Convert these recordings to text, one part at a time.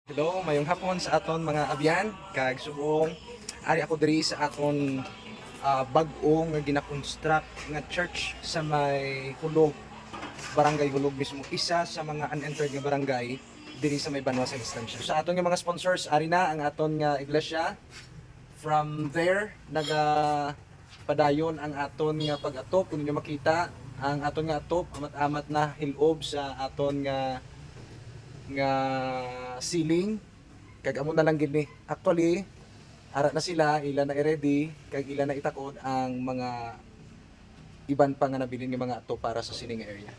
Hello, mayong hapon sa aton mga abyan, kag subong ari ako diri sa aton bag-o nga gina-construct nga church sa may Hulog, Barangay Hulog mismo, isa sa mga unentered nga barangay diri sa may Banwas Instansya. Sa aton nga mga sponsors, ari na ang aton nga iglesia. From there, padayon ang aton nga pag-atop. Kung niyo makita, ang aton nga atop amat-amat na hilob sa aton nga ceiling, kag amo na lang gid ni. Actually, ara na sila, ila na i-ready, kag ila na itakod ang mga iban pa nga nabilin nga mga ato para sa ceiling area.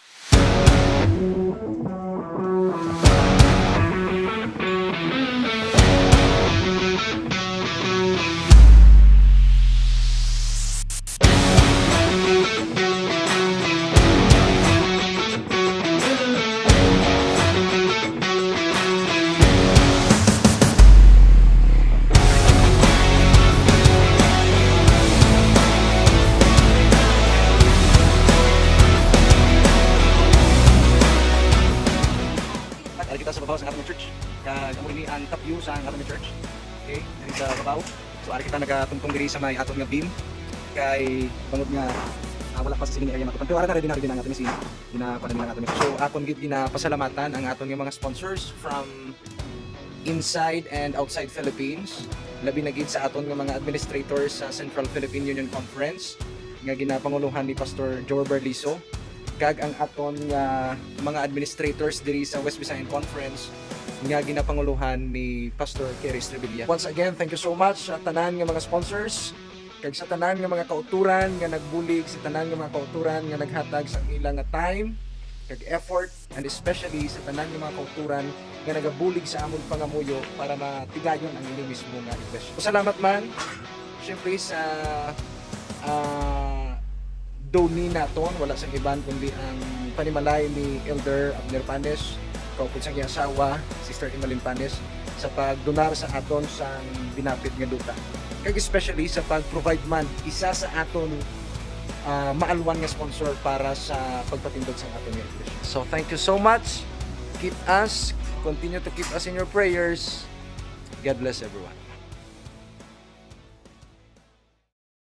Ari kita sa babaw sa ating church. Kag amo ini ang top view sa ating church. Okay, diri sa babaw. So ari kita nagatungtong diri sa may aton nga beam. Kay bangod nga wala pa sa ceiling area matupan. Pero ara na ready na ang aton machine. Ginakuha na aton. So aton gid ginapasalamatan ang aton nga mga sponsors from inside and outside Philippines. Labi na gid sa aton nga mga administrators sa Central Philippine Union Conference nga ginapanguluhan ni Pastor Joe Berliso, kag ang aton nga mga administrators diri sa West Visayan Conference nga ginapanguluhan ni Pastor Kerry Estrevilla. Once again, thank you so much sa tanan nga mga sponsors, kag sa tanan nga mga kauturan nga nagbulig, sa tanan nga mga kauturan nga naghatag sa ilang nga time kag effort, and especially sa tanan nga mga kauturan nga nagabulig sa amon pangamuyo para matigayon ang inyong mismo nga iglesia. Salamat man syempre sa donate naton, wala sa iban kundi ang panimalay ni Elder Abner Panes, kaupod sa iyang asawa, Sister Emeline Panes, sa pagdonar sa aton sa binapit nga duta. Kag especially sa pag-provide man isa sa aton maalwan nga sponsor para sa pagpatindog sa aton nga iglesia. So thank you so much. Continue to keep us in your prayers. God bless everyone.